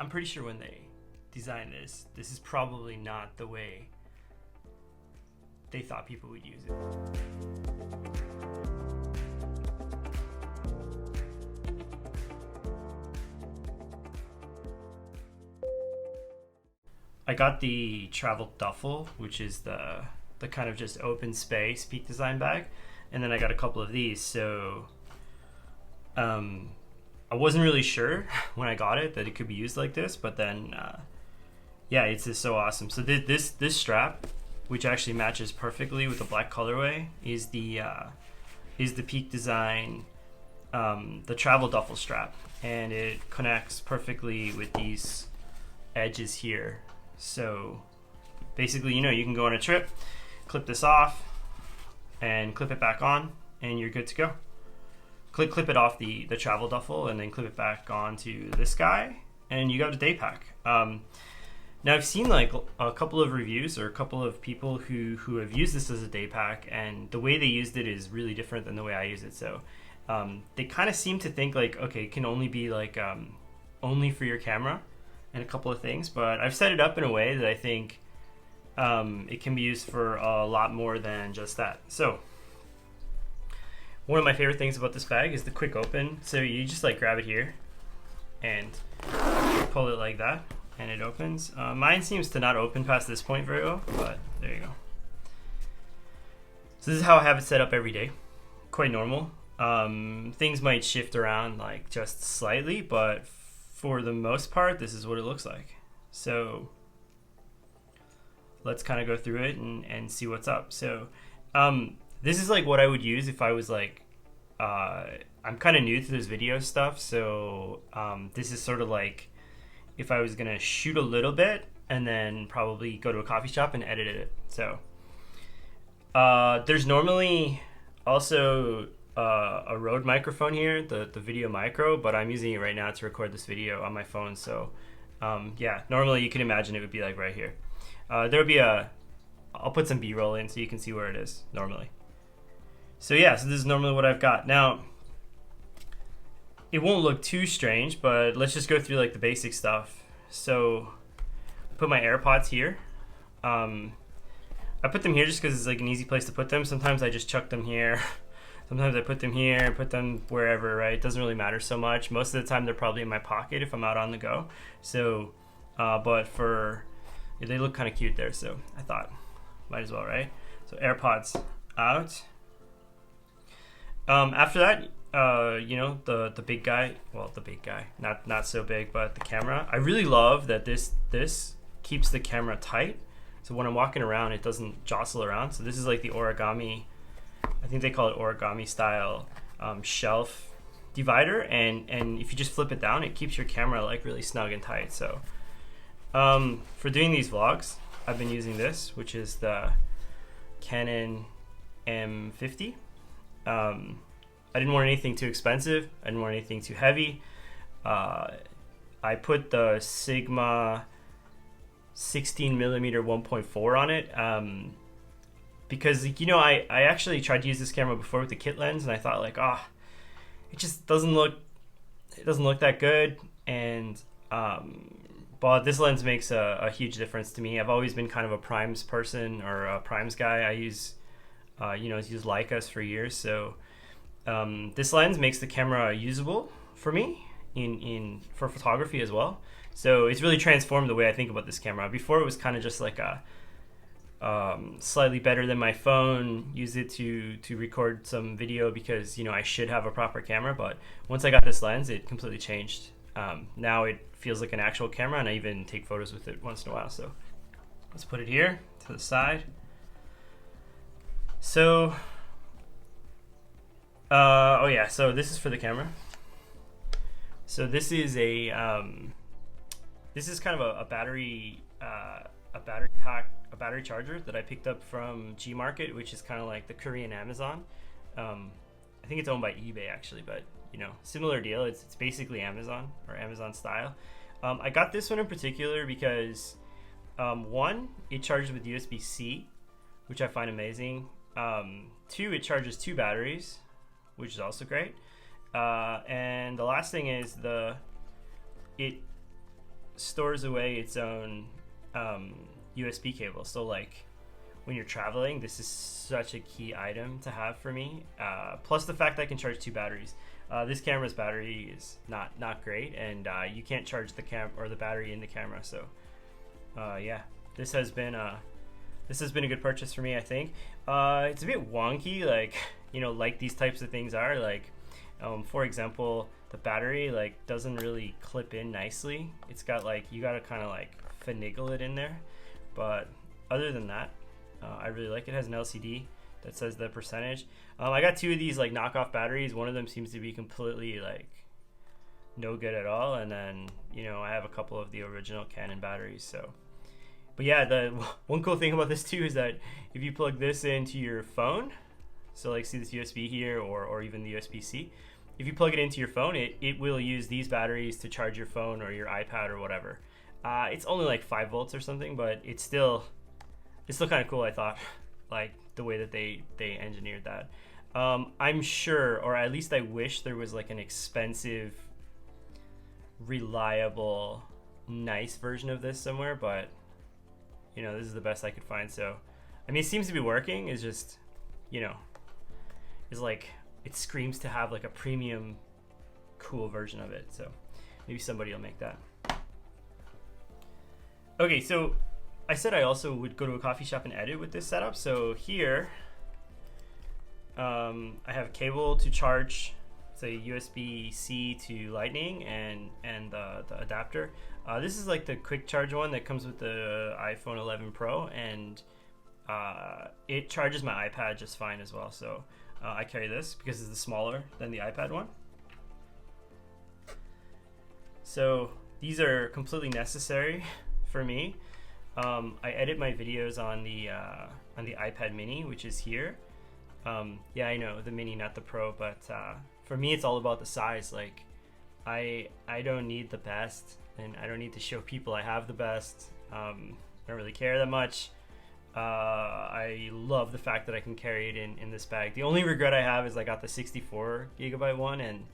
I'm pretty sure when they designed this, this is probably not the way they thought people would use it. I got the travel duffel, which is the kind of just open space Peak Design bag, and then I got a couple of these. So I wasn't really sure when I got it that it could be used like this, but then yeah, it's just so awesome. So this strap, which actually matches perfectly with the black colorway, is the Peak Design the travel duffel strap, and it connects perfectly with these edges here. So basically, you know, you can go on a trip, clip this off, and clip it back on, and you're good to go. Clip it off the travel duffel, and then clip it back onto this guy, and you got a day pack. Now I've seen like a couple of reviews or a couple of people who have used this as a day pack, and the way they used it is really different than the way I use it. So they kind of seem to think like, okay, it can only be like only for your camera and a couple of things, but I've set it up in a way that I think it can be used for a lot more than just that. So one of my favorite things about this bag is the quick open. So you just like grab it here and pull it like that, and it opens. Mine seems to not open past this point very well, but there you go. So this is how I have it set up every day. Quite normal. Things might shift around like just slightly, but for the most part, this is what it looks like. So let's kind of go through it and see what's up. So this is like what I would use if I was like, I'm kind of new to this video stuff. So this is sort of like if I was gonna shoot a little bit and then probably go to a coffee shop and edit it. So there's normally also a Rode microphone here, the video micro, but I'm using it right now to record this video on my phone. So yeah, normally you can imagine it would be like right here. There'll be I'll put some B-roll in so you can see where it is normally. So yeah, so this is normally what I've got. Now, it won't look too strange, but let's just go through like the basic stuff. So put my AirPods here. I put them here just because it's like an easy place to put them. Sometimes I just chuck them here. Sometimes I put them here, put them wherever, right? It doesn't really matter so much. Most of the time they're probably in my pocket if I'm out on the go. So, but they look kind of cute there, so I thought might as well, right? So AirPods out. After that, you know, the big guy, well, the big guy, not so big, but the camera. I really love that this keeps the camera tight. So when I'm walking around, it doesn't jostle around. So this is like the origami, I think they call it origami style shelf divider, and if you just flip it down, it keeps your camera like really snug and tight. So for doing these vlogs, I've been using this, which is the Canon M50. I didn't want anything too expensive. I didn't want anything too heavy. I put the Sigma 16mm 1.4 on it because, you know, I actually tried to use this camera before with the kit lens, and I thought like, it just doesn't look that good. And but this lens makes a huge difference to me. I've always been kind of a primes person, or a primes guy. I use you know, used Leicas for years. So this lens makes the camera usable for me for photography as well. So it's really transformed the way I think about this camera. Before it was kind of just like a slightly better than my phone, use it to record some video because, you know, I should have a proper camera. But once I got this lens, it completely changed. Now it feels like an actual camera, and I even take photos with it once in a while. So let's put it here to the side. So oh yeah, so this is for the camera. So this is this is kind of a battery pack, a battery charger that I picked up from G Market, which is kind of like the Korean Amazon. I think it's owned by eBay actually, but you know, similar deal. It's basically Amazon, or Amazon style. I got this one in particular because one, it charges with USB-C, which I find amazing. Two, it charges 2 batteries, which is also great. And the last thing is stores away its own USB cable. So like when you're traveling, this is such a key item to have for me. Plus the fact that I can charge 2 batteries. This camera's battery is not great, and you can't charge the the battery in the camera. So yeah, this has been a good purchase for me, I think. It's a bit wonky, like, you know, like these types of things are. Like, for example, the battery like doesn't really clip in nicely. It's got like, you gotta kind of like finagle it in there. But other than that, I really like it. It has an LCD that says the percentage. I got 2 of these like knockoff batteries. One of them seems to be completely like no good at all, and then, you know, I have a couple of the original Canon batteries. So, but yeah, the one cool thing about this too is that if you plug this into your phone, so like see this USB here, or even the USB-C, if you plug it into your phone, it will use these batteries to charge your phone or your iPad or whatever. It's only like 5 volts or something, but it's still kind of cool, I thought, like the way that they engineered that. I'm sure, or at least I wish there was like an expensive, reliable, nice version of this somewhere, but you know, this is the best I could find. So, I mean, it seems to be working. It's just, you know, it's like, it screams to have like a premium, cool version of it. So maybe somebody will make that. Okay, so I said I also would go to a coffee shop and edit with this setup. So here, I have a cable to charge, say USB-C to Lightning, and the adapter. This is like the quick charge one that comes with the iPhone 11 Pro, and it charges my iPad just fine as well. So I carry this because it's smaller than the iPad one. So these are completely necessary for me. I edit my videos on the iPad mini, which is here. Yeah, I know, the mini, not the Pro, but for me it's all about the size. Like, I don't need the best, and I don't need to show people I have the best. I don't really care that much. I love the fact that I can carry it in this bag. The only regret I have is I got the 64 gigabyte one, and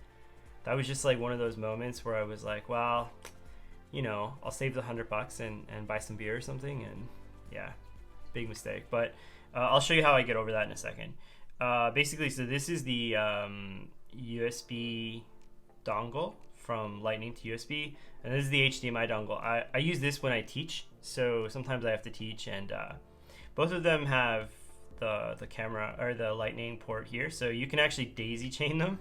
that was just like one of those moments where I was like, well, you know, I'll save the $100 and buy some beer or something. And yeah, big mistake. But I'll show you how I get over that in a second. Basically, so this is the USB dongle from Lightning to USB, and this is the HDMI dongle. I use this when I teach, so sometimes I have to teach, and both of them have the camera or the Lightning port here, so you can actually daisy chain them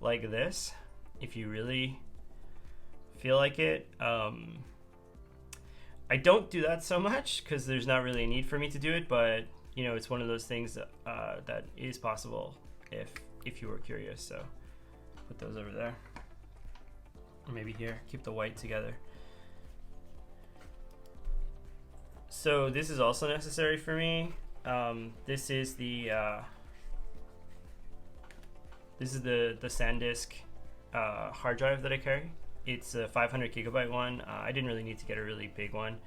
like this if you really feel like it. I don't do that so much because there's not really a need for me to do it, but you know, it's one of those things that is possible if you were curious. So put those over there, or maybe here, keep the white together. So this is also necessary for me. This is the Sandisk hard drive that I carry. It's a 500 gigabyte one. I didn't really need to get a really big one.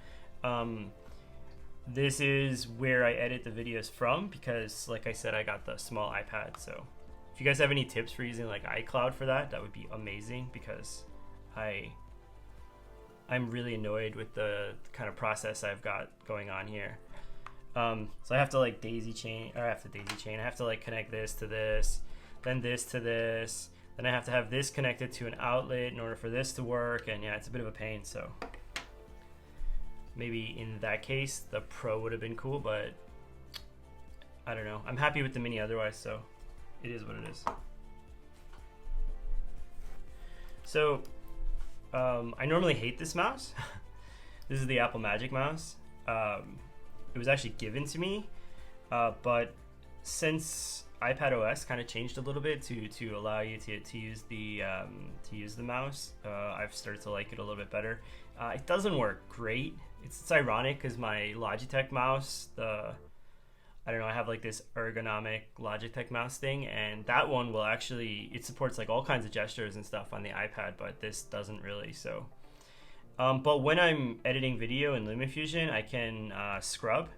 This is where I edit the videos from because, like I said, I got the small iPad. So if you guys have any tips for using like iCloud for that, that would be amazing, because I'm really annoyed with the kind of process I've got going on here. So I have to like daisy chain, I have to like connect this to this, then this to this, then I have to have this connected to an outlet in order for this to work, and yeah, it's a bit of a pain. So maybe in that case the Pro would have been cool, but I don't know. I'm happy with the mini otherwise, so it is what it is. So I normally hate this mouse. This is the Apple Magic mouse. It was actually given to me, but since iPad OS kind of changed a little bit to allow you to use the mouse, I've started to like it a little bit better. It doesn't work great. It's ironic because my Logitech mouse, I don't know, I have like this ergonomic Logitech mouse thing, and that one will actually, it supports like all kinds of gestures and stuff on the iPad, but this doesn't really. So but when I'm editing video in LumaFusion, I can scrub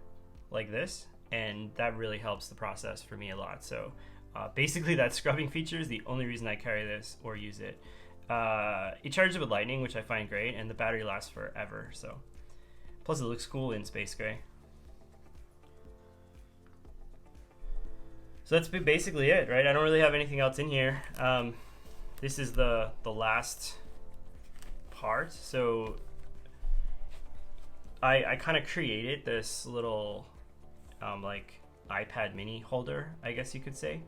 like this, and that really helps the process for me a lot. So basically that scrubbing feature is the only reason I carry this or use it. It charges with lightning, which I find great, and the battery lasts forever. So, plus it looks cool in space gray. So that's basically it, right? I don't really have anything else in here. This is the last part. So I kind of created this little like iPad mini holder, I guess you could say.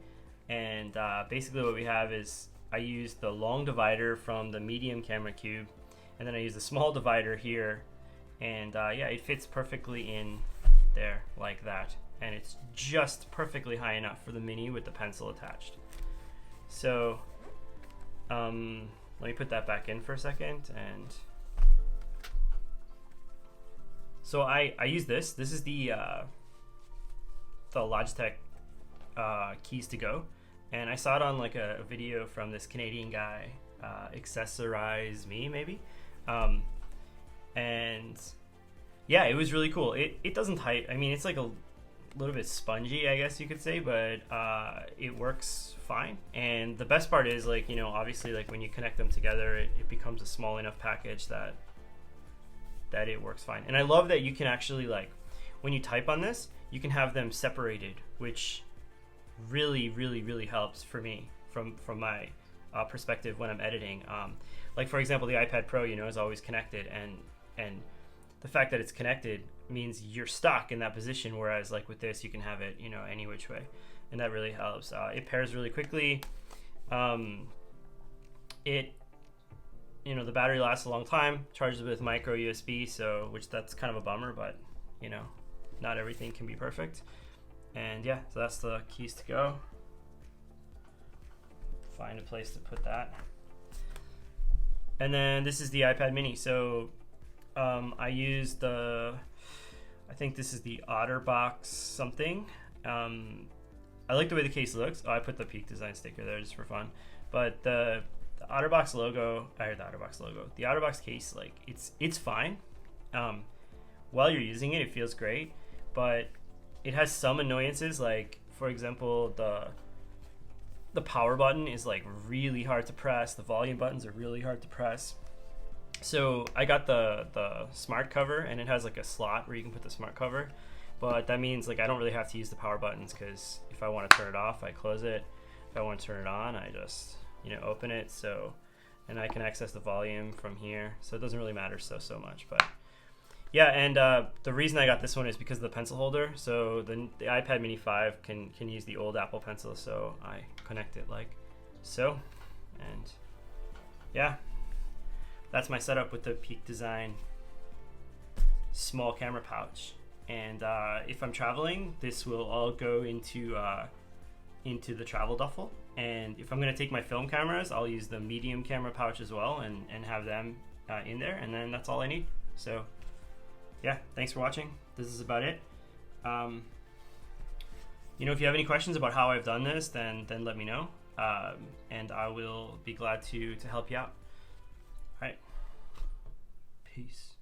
And basically what we have is I used the long divider from the medium camera cube, and then I used the small divider here, and yeah, it fits perfectly in there like that, and it's just perfectly high enough for the mini with the pencil attached. So let me put that back in for a second. And so I use this. This is the Logitech Keys-to-go, and I saw it on like a video from this Canadian guy, Accessorize Me maybe, and yeah, it was really cool. It doesn't tight. I mean, it's like a little bit spongy, I guess you could say, but it works fine. And the best part is, like, you know, obviously, like when you connect them together, it becomes a small enough package that it works fine. And I love that you can actually, like, when you type on this, you can have them separated, which really helps for me from my perspective when I'm editing. Like for example, the iPad Pro, you know, is always connected, and the fact that it's connected means you're stuck in that position, whereas like with this, you can have it, you know, any which way, and that really helps. It pairs really quickly. You know, the battery lasts a long time, charges with micro USB, so which that's kind of a bummer, but you know, not everything can be perfect. And yeah, so that's the Keys-to-go. Find a place to put that. And then this is the iPad mini. So I used I think this is the OtterBox something. I like the way the case looks. Oh, I put the Peak Design sticker there just for fun. But the OtterBox logo, the OtterBox case, like it's fine. While you're using it, it feels great, but it has some annoyances. Like for example, the power button is like really hard to press. The volume buttons are really hard to press. So I got the smart cover, and it has like a slot where you can put the smart cover, but that means like I don't really have to use the power buttons, because if I want to turn it off, I close it. If I want to turn it on, I just, you know, open it. So, and I can access the volume from here, so it doesn't really matter so much. But yeah, and the reason I got this one is because of the pencil holder. So the iPad mini 5 can use the old Apple Pencil, so I connect it like so. And yeah, that's my setup with the Peak Design small camera pouch. And if I'm traveling, this will all go into the travel duffel. And if I'm going to take my film cameras, I'll use the medium camera pouch as well, and have them in there, and then that's all I need. So yeah, thanks for watching. This is about it. You know, if you have any questions about how I've done this, then let me know, and I will be glad to help you out. All right, peace.